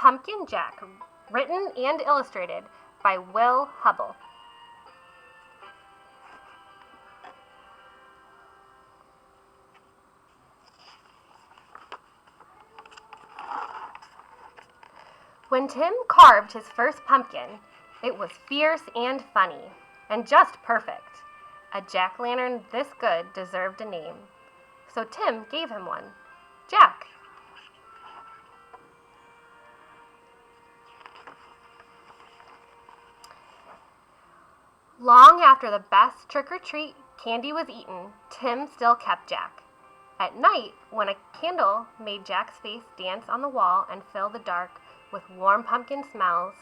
Pumpkin Jack, written and illustrated by Will Hubbell. When Tim carved his first pumpkin, it was fierce and funny, and just perfect. A jack-o'-lantern this good deserved a name, so Tim gave him one, Jack. Long after the best trick-or-treat candy was eaten, Tim still kept Jack. At night, when a candle made Jack's face dance on the wall and fill the dark with warm pumpkin smells,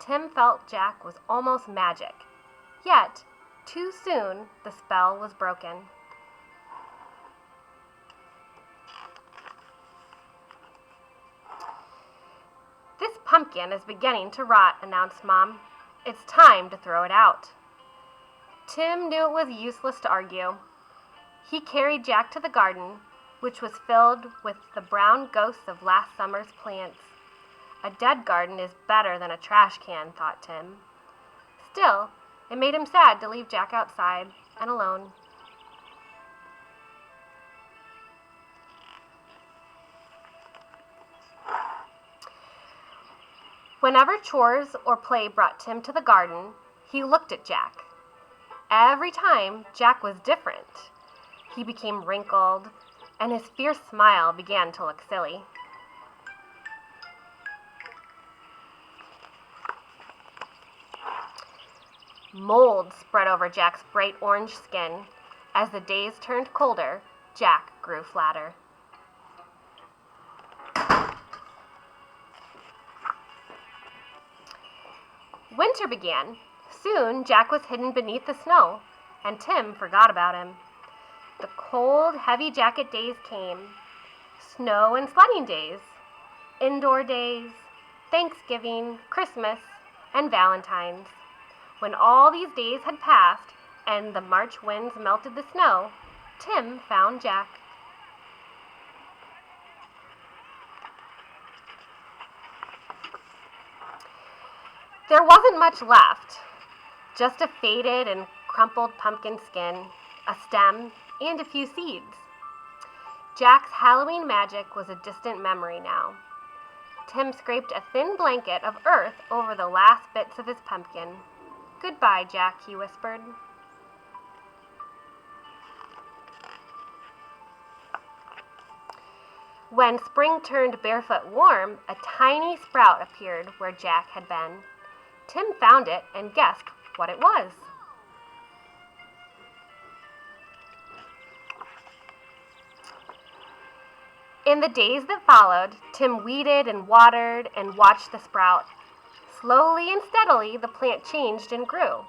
Tim felt Jack was almost magic. Yet, too soon, the spell was broken. "This pumpkin is beginning to rot," announced Mom. "It's time to throw it out." Tim knew it was useless to argue. He carried Jack to the garden, which was filled with the brown ghosts of last summer's plants. A dead garden is better than a trash can, thought Tim. Still, it made him sad to leave Jack outside and alone. Whenever chores or play brought Tim to the garden, he looked at Jack. Every time, Jack was different. He became wrinkled, and his fierce smile began to look silly. Mold spread over Jack's bright orange skin. As the days turned colder, Jack grew flatter. Winter began. Soon, Jack was hidden beneath the snow, and Tim forgot about him. The cold, heavy jacket days came. Snow and sledding days, indoor days, Thanksgiving, Christmas, and Valentine's. When all these days had passed and the March winds melted the snow, Tim found Jack. There wasn't much left, just a faded and crumpled pumpkin skin, a stem, and a few seeds. Jack's Halloween magic was a distant memory now. Tim scraped a thin blanket of earth over the last bits of his pumpkin. "Goodbye, Jack," he whispered. When spring turned barefoot warm, a tiny sprout appeared where Jack had been. Tim found it and guessed what it was. In the days that followed, Tim weeded and watered and watched the sprout. Slowly and steadily, the plant changed and grew.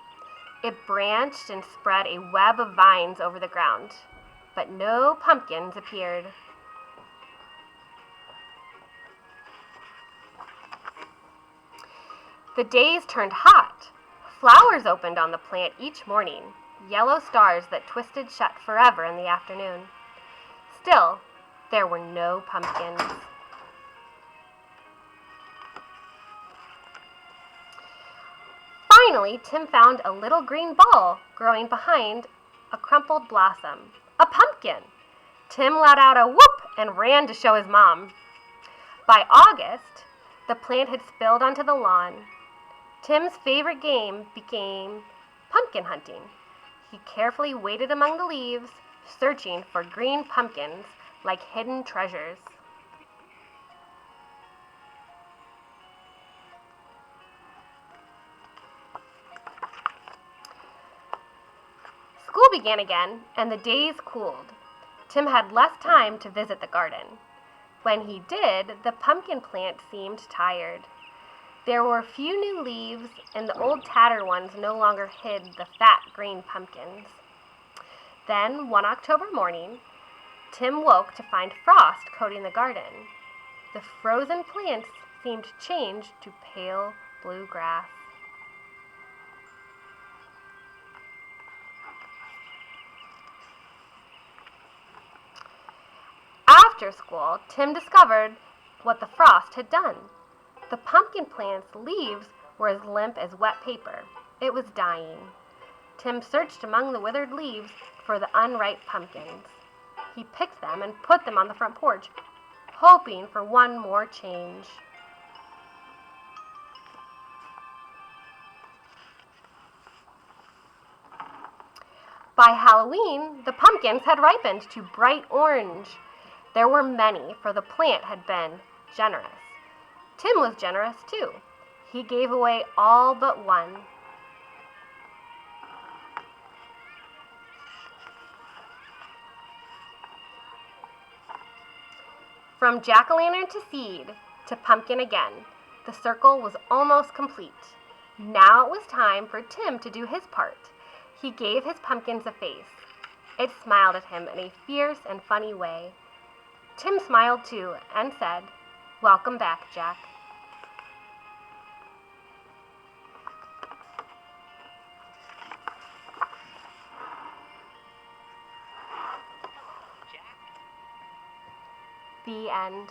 It branched and spread a web of vines over the ground, but no pumpkins appeared. The days turned hot. Flowers opened on the plant each morning, yellow stars that twisted shut forever in the afternoon. Still, there were no pumpkins. Finally, Tim found a little green ball growing behind a crumpled blossom. A pumpkin! Tim let out a whoop and ran to show his mom. By August, the plant had spilled onto the lawn. Tim's favorite game became pumpkin hunting. He carefully waded among the leaves, searching for green pumpkins like hidden treasures. School began again, and the days cooled. Tim had less time to visit the garden. When he did, the pumpkin plant seemed tired. There were few new leaves, and the old tattered ones no longer hid the fat green pumpkins. Then, one October morning, Tim woke to find frost coating the garden. The frozen plants seemed changed to pale blue grass. After school, Tim discovered what the frost had done. The pumpkin plant's leaves were as limp as wet paper. It was dying. Tim searched among the withered leaves for the unripe pumpkins. He picked them and put them on the front porch, hoping for one more change. By Halloween, the pumpkins had ripened to bright orange. There were many, for the plant had been generous. Tim was generous, too. He gave away all but one. From jack-o'-lantern to seed, to pumpkin again, the circle was almost complete. Now it was time for Tim to do his part. He gave his pumpkins a face. It smiled at him in a fierce and funny way. Tim smiled too and said, "Welcome back, Jack." The end.